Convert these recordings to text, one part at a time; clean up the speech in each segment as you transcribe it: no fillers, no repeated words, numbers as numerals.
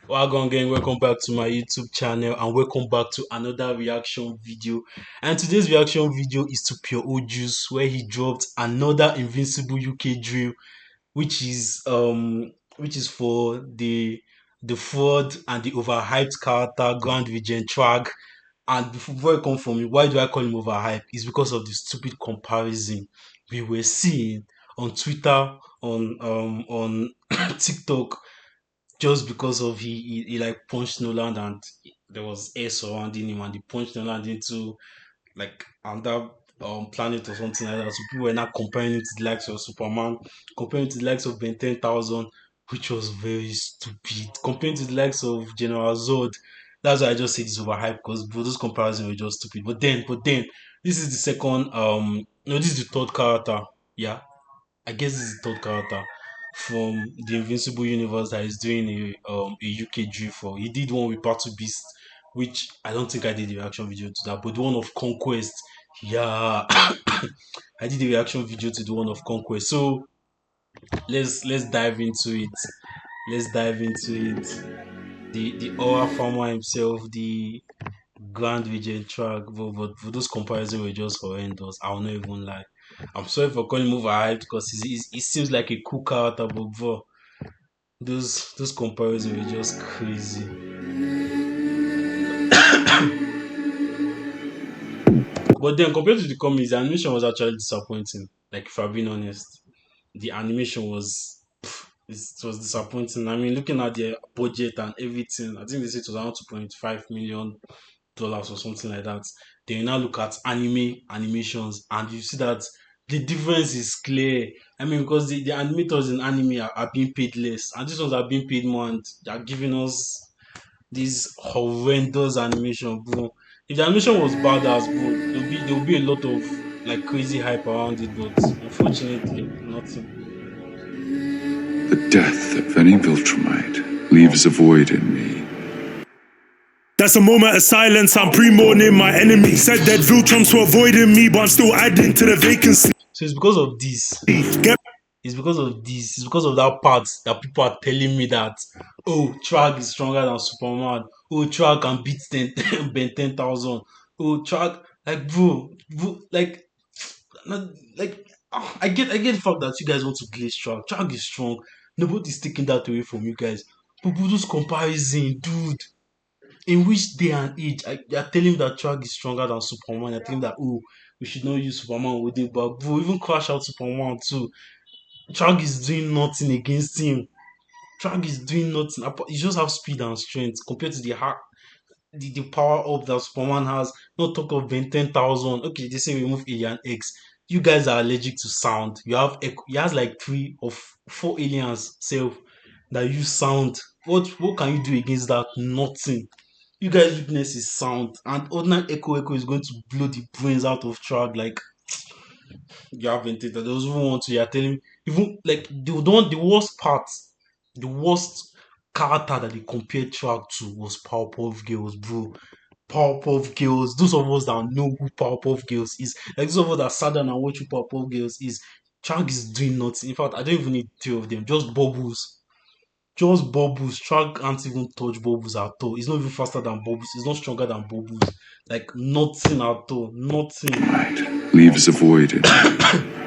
Welcome again, welcome back to my YouTube channel and welcome back to another reaction video. And today's reaction video is to Pure0juice, where he dropped another Invincible UK drill, which is for the fraud and the overhyped character Grand Regent Thragg. And before I come from me, why do I call him overhyped? It's because of the stupid comparison we were seeing on Twitter, on TikTok, just because of he like punched Nolan and there was air surrounding him and he punched Nolan into like another planet or something like that. So people were not comparing it to the likes of Superman, comparing it to the likes of Ben 10,000, which was very stupid. Comparing to the likes of General Zod. That's why I just said it's overhyped because those comparisons were just stupid. But then this is the second no, this is the third character. Yeah, I guess this is the third character from the Invincible universe that is doing a UK drill for. He did one with Battle Beast, which I don't think I did a reaction video to that, but the one of Conquest, yeah, I did a reaction video to the one of Conquest. So let's dive into it. Let's dive into it. The aura farmer himself, the Grand Regent track, but those comparisons were just horrendous. I'll not even lie. I'm sorry for calling him overhyped because he seems like a cool character, but bro, those comparisons were just crazy. But then compared to the comics, the animation was actually disappointing. Like if I'm being honest, the animation was it was disappointing. I mean, looking at the budget and everything, I think they said it was around $2.5 million or something like that. Then you now look at anime animations and you see that the difference is clear. I mean, because the animators in anime are being paid less, and these ones are being paid more, and they are giving us this horrendous animation, bro. If the animation was badass, bro, there'll be a lot of like crazy hype around it, but unfortunately, nothing. The death of any Viltrumite leaves a void in me. That's a moment of silence, I'm pre-mourning my enemy. Said that Viltrum's were avoiding me, but I'm still adding to the vacancy. So it's because of this. Get It's because of this. It's because of that part that people are telling me that, oh, Thragg is stronger than Superman. Oh, Thragg can beat Ben 10,000. Oh, Thragg, like, bro, like, like, I get the fact that you guys want to glaze Thragg. Thragg is strong. Nobody's taking that away from you guys. But those comparison, dude. In which day and age you're telling me that Thragg is stronger than Superman? You're telling that, oh, we should not use Superman with it, but bro, even crash out Superman too. Thragg is doing nothing against him. Thragg is doing nothing. He just have speed and strength compared to the power up that Superman has. Not talk of Ben 10,000. Okay, they say remove Alien X. You guys are allergic to sound. He has like 3 or 4 aliens self that use sound. What can you do against that? Nothing. You guys' weakness is sound, and ordinary Echo is going to blow the brains out of Thragg. Like, you haven't it. There was even one to you're telling me, even like the worst part, the worst character that they compared Thragg to was Powerpuff Girls, bro. Powerpuff Girls. Those of us that know who Powerpuff Girls is, like those of us that sat down and watch who Powerpuff Girls is, Thragg is doing nothing. In fact, I don't even need 2 of them, just Bubbles. Just Bubbles. Thragg can't even touch Bubbles at all. He's not even faster than Bubbles. He's not stronger than Bubbles. Like nothing at all. Nothing. Right. Leaves a void in me.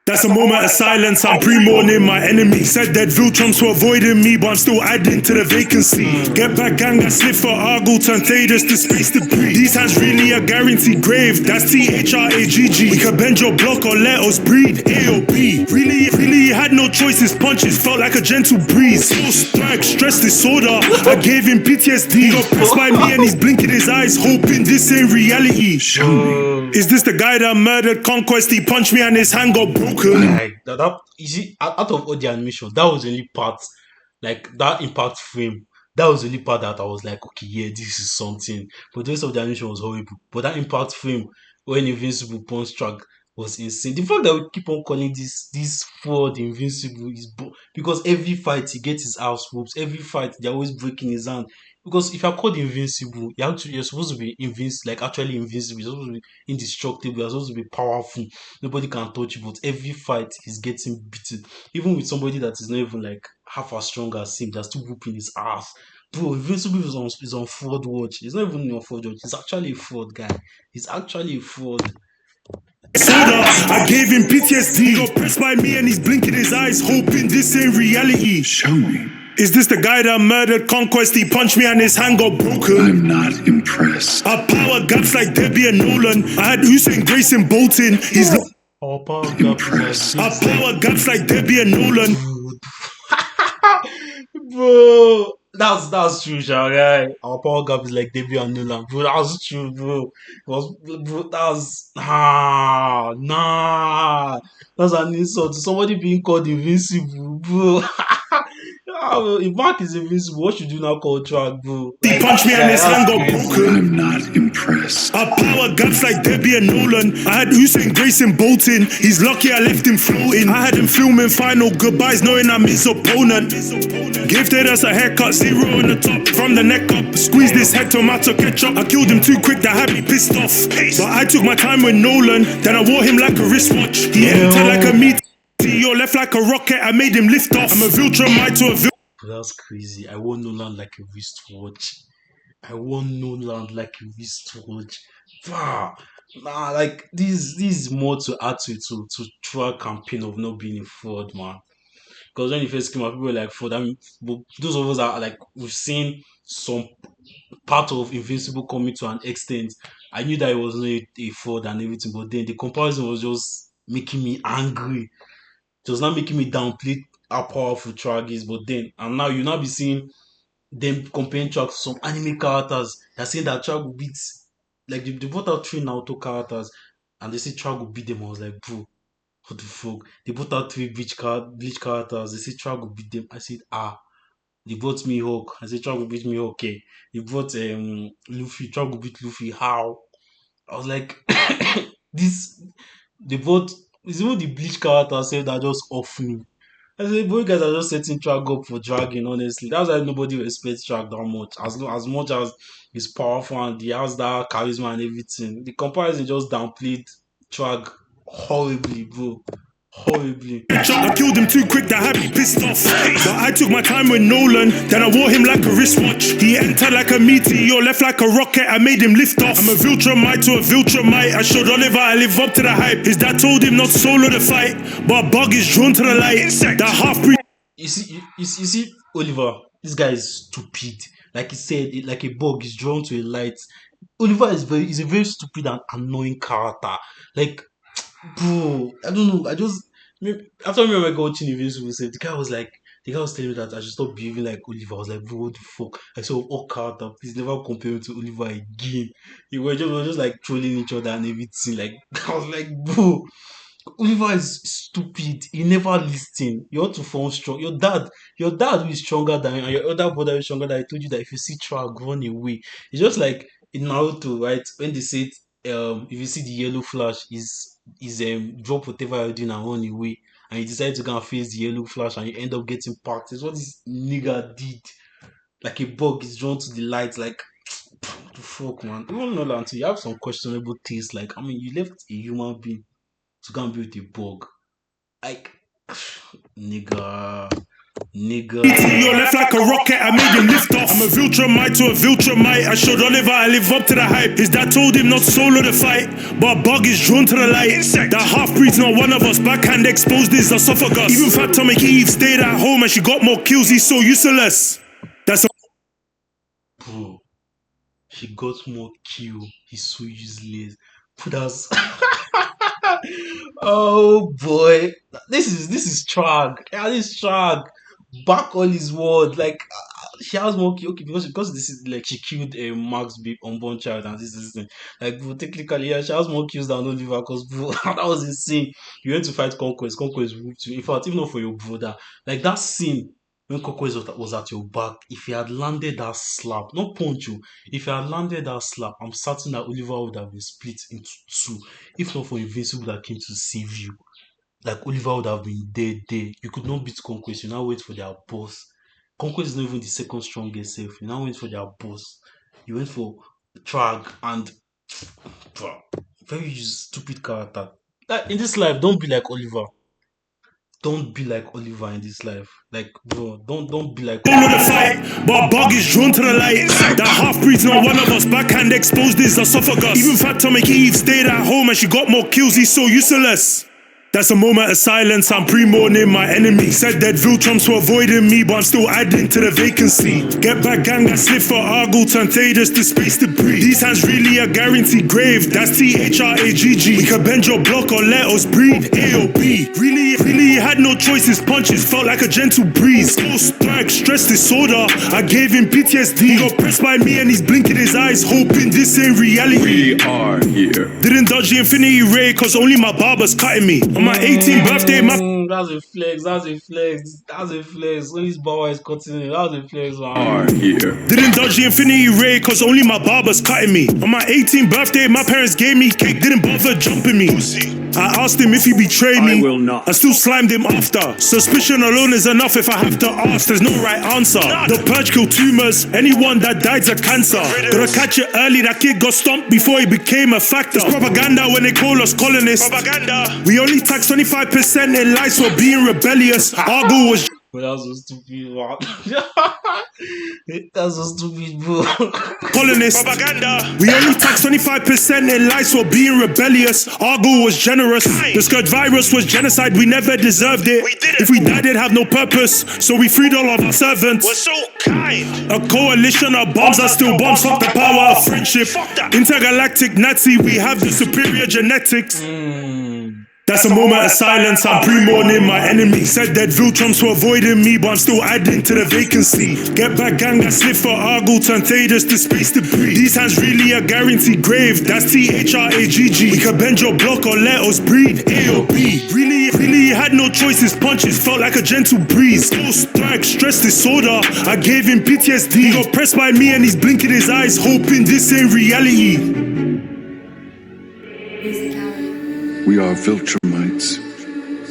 That's a moment of silence, I'm pre-mourning my enemy. Said that Viltrum's were avoiding me, but I'm still adding to the vacancy. Get back gang, I slip for Argle, turn Thaddeus to space debris. These hands really a guaranteed grave, that's THRAGG. We could bend your block or let us breed, A or B. Really had no choices, punches felt like a gentle breeze. So Thragg, stress disorder, I gave him PTSD. Got pressed by me and he's blinking his eyes, hoping this ain't reality. Show me. Is this the guy that murdered Conquest? He punched me and his hand got broken. Like that you see, out of all the animation, that was the only part, like that impact frame. That was the only part that I was like, okay, yeah, this is something. But the rest of the animation was horrible. But that impact frame when Invincible punch Thragg, was insane. The fact that we keep on calling this fraud invincible is because every fight he gets his ass whoops. Every fight they're always breaking his hand. Because if you're called invincible, you're supposed to be like actually invincible. You're supposed to be indestructible. You're supposed to be powerful. Nobody can touch you. But every fight he's getting beaten. Even with somebody that is not even like half as strong as him, they're still whooping his ass. Bro, Invincible is on fraud watch. He's not even on fraud watch. He's actually a fraud guy. He's actually a fraud. Soda, I gave him PTSD. He got pressed by me and he's blinking his eyes, hoping this ain't reality. Show me. Is this the guy that murdered Conquest? He punched me and his hand got broken. I'm not impressed. Our power gaps like Debbie and Nolan. I had Usain Grayson Bolton. He's Our power Impressed. our power gaps like Debbie and Nolan. Bro, that's true, Sha, right? Our power gap is like Debbie and Nolan, bro. That's true, bro. Bro, that's nah. That's an insult to somebody being called invincible, bro. If Mark is invincible, what should you now call Thragg, bro? He punched me and his hand got broken. I'm not impressed. Our power gaps like Debbie and Nolan. I had Usain Grayson Bolton. He's lucky I left him floating. I had him filming final goodbyes, knowing I'm his opponent. Gifted us a haircut, 0 on the top, from the neck up. Squeeze this head tomato ketchup. I killed him too quick, that had me pissed off. But I took my time with Nolan, then I wore him like a wristwatch. He entered like a meteor, left like a rocket. I made him lift off. I'm a Viltrumite to a That's crazy. I want Nolan like a wristwatch. I want Nolan like a wristwatch. Nah, like this is more to add to it to try campaign of not being a fraud, man. Because when you first came out, people were like fraud. I mean, but those of us are like we've seen some part of Invincible coming to an extent. I knew that it was not a fraud and everything, but then the comparison was just making me angry. It was not making me downplay how powerful Thragg is, but then and now you now be seeing them comparing Thragg to some anime characters. They're saying that Thragg will beat like they brought out 3 Naruto characters and they say Thragg will beat them. I was like, bro, what the fuck? They brought out 3 Bleach characters. They say Thragg will beat them. I said, they brought me Hawk. I said Thragg will beat me. Okay. They brought Luffy. Thragg will beat Luffy. How? I was like, this. They brought. It's even the Bleach character said that just off me. I said, boy, you guys are just setting Thragg up for dragging, honestly. That's why nobody respects Thragg that much. As much as he's powerful and he has that charisma and everything. The comparison just downplayed Thragg horribly, bro. Horribly. I killed him too quick, that had me pissed off. But I took my time with Nolan, then I wore him like a wristwatch. He entered like a meteor, left like a rocket. I made him lift off. I'm a Viltrumite to a Viltrumite. I showed Oliver I live up to the hype. His dad told him not to solo the fight, but a bug is drawn to the light. That half breed. You see, Oliver, this guy is stupid. Like he said, like a bug is drawn to a light. Oliver is a very stupid and annoying character. Like, bro, I don't know. After me and my guy watching Invincible, said the guy was telling me that I should stop behaving like Oliver. I was like, bro, what the fuck? I said, all character, please never compare him to Oliver again. We were just like trolling each other and everything. Like, I was like, bro, Oliver is stupid. He never listen. You ought to form strong. Your dad who is stronger than you, and your other brother who is stronger than you, told you that if you see Thragg, run away. It's just like in Naruto, right? When they said, if you see the yellow flash, is drop whatever you're doing and run away, and you decide to go and face the yellow flash, and you end up getting packed. It's what this nigga did. Like a bug is drawn to the light. Like, what the fuck, man. Even Nolan, too, you have some questionable taste. Like, I mean, you left a human being to go and be with a bug. Like, nigga, You're left like a rocket, I made him lift off. I'm a Viltrumite to a Viltrumite. I showed Oliver I live up to the hype. His dad told him not to solo the fight, but a bug is drawn to the light. That half breed's not one of us. Backhand exposed his esophagus. Even Fat Atomic Eve stayed at home and she got more kills. He's so useless. That's a bro, she got more kill. He's so useless. But that's oh boy, this is Thragg. Yeah, this is Thragg. Back all his word. Like she has more kill. Okay, because this is like she killed a Max babe unborn child and this thing. Like bro, technically, yeah, she has more kills than Oliver. Because bro, that was insane. You went to fight Conquest. Conquest whooped you. In fact, even not for your brother. Like that scene when Conquest was at your back, if he had landed that slap, not punch you, if he had landed that slap, I'm certain that Oliver would have been split into two. If not for Invincible that came to save you, like Oliver would have been dead there. You could not beat Conquest. You now wait for their boss. Conquest is not even the second strongest self. You now went for their boss. You went for Thragg and bro, very stupid character. Like in this life, don't be like Oliver. Don't be like Oliver in this life. Like, bro, don't be like All of the fight, but Bug is drawn to the light. That half breed's not one of us. Backhand exposed his esophagus. Even Fat Atomic Eve stayed at home and she got more kills. He's so useless. That's a moment of silence. I'm pre-mourning my enemy. Said that Viltrum's for avoiding me, but I'm still adding to the vacancy. Get back, gang, I slip for Argle, turn Thaddeus to space debris. These hands really a guaranteed grave. That's Thragg. We could bend your block or let us breed. A or B. Really had no choices. Punches felt like a gentle breeze. Ghost Thragg, stress disorder. I gave him PTSD. He got pressed by me and he's blinking his eyes, hoping this ain't reality. We are here. Didn't dodge the infinity ray, cause only my barber's cutting me. On my 18th birthday, my that's a flex, that's a flex, that's a flex. When his bar is cutting it, that's a flex, man. Are here. didn't dodge the infinity ray, cause only my barber's cutting me. On my 18th birthday, my parents gave me cake, didn't bother jumping me. I asked him if he betrayed me. I will not. I still slimed him after. Suspicion alone is enough if I have to ask. There's no right answer. The purge killed tumors. Anyone that died's a cancer. Gotta catch it early. That kid got stomped before he became a factor. It's propaganda when they call us colonists. Propaganda. We only tax 25% in lives for being rebellious. Argo was But that's so stupid, man. That's so stupid, bro. colonists. Propaganda. We only tax 25% in lives for being rebellious. Argo was generous. The scourge virus was genocide. We never deserved it. If we died, it'd have no purpose. So we freed all of our servants. We're so kind. A coalition of bombs are still bombs. Fuck the power of friendship. Intergalactic Nazi. We have the superior genetics. That's a moment of silence. I'm pre-mourning my enemy. Said that Viltrum's for avoiding me, but I'm still adding to the vacancy. Get back, gang, I slip for Argle, turn Thaddeus to space debris. These hands really a guaranteed grave. That's Thragg. We could bend your block or let us breed. A or B. Really had no choices. Punches felt like a gentle breeze. Ghost Thragg, stress disorder. I gave him PTSD. He got pressed by me and he's blinking his eyes, hoping this ain't reality. We are Viltrumites.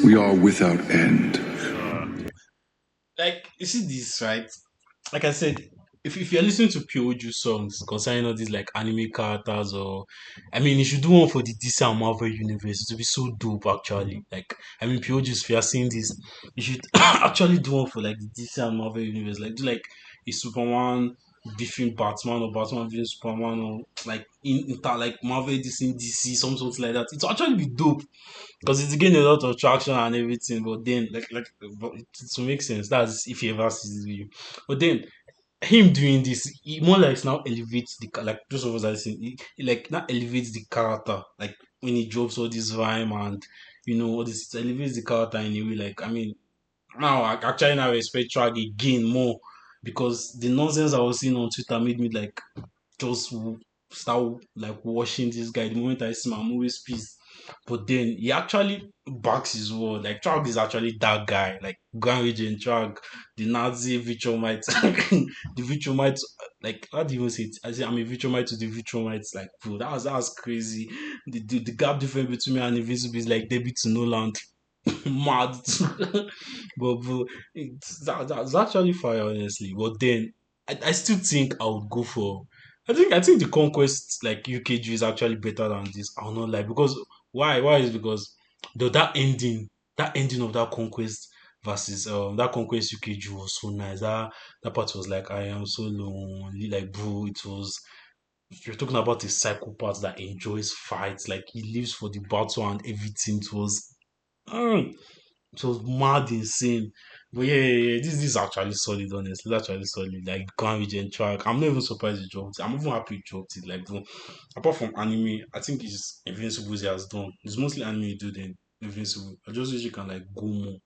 We are without end. Like, you see this, right? Like I said, if you're listening to Pure0juice songs concerning all these like anime characters, or I mean, you should do one for the DC and Marvel universe. It would be so dope, actually. Like, I mean, Pure0juice, if you're seeing this, you should actually do one for like the DC and Marvel universe. Like, do like a Superman beefing Batman, or Batman beefing Superman, or like like Marvel DC, something like that. It's actually be dope because it's getting a lot of traction and everything. But then, but it will make sense. That's if he ever sees this video. But then, him doing this, he more like now elevates like those of us that listen, he like now elevates the character. Like when he drops all this rhyme and all this, it elevates the character in a way. Like, I mean, now I actually now respect Thragg again more because the nonsense I was seeing on Twitter made me like just start like watching this guy. The moment I see him, I'm always pissed. But then he actually backs his word. Like, Thragg is actually that guy. Like Grand Regent Thragg, the Nazi Vitromite, the Vitromite. Like, how do you even say it? I say I'm a Vitromite to the Vitromites. Like, bro, that's crazy. The gap difference between me and Invincible is like Debbie to Noland. Mad. But bro, that's actually fire, honestly. But then I still think I would go for. I think the Conquest like UKG is actually better than this. I'll not lie, because why is because that ending of that Conquest versus that Conquest UKG was so nice. That part was like, I am so lonely, like, bro. It was, you're talking about a psychopath that enjoys fights, like he lives for the battle and everything. Mm, it was mad insane. But yeah. This is actually solid, honestly. It's actually solid. Like Grand Regent Track. I'm not even surprised he dropped it. I'm even happy he dropped it. Like, bro, apart from anime, I think it's Invincible he has done. It's mostly anime he do then Invincible. I just wish you can like go more,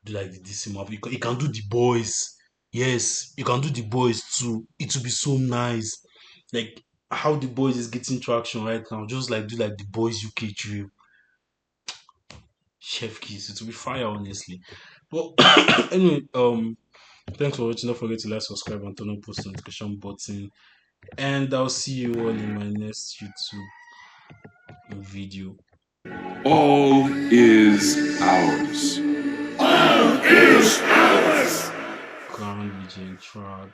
do like the DC map. You can do the boys. Yes, you can do the boys too. It will be so nice. Like how the boys is getting traction right now. Just like do like the boys UK drill. Chef Keys. It will be fire, honestly. But anyway, Thanks for watching. Don't forget to like, subscribe, and turn on post notification button. And I'll see you all in my next YouTube video. All is ours. All is ours. Crown Regent Thragg.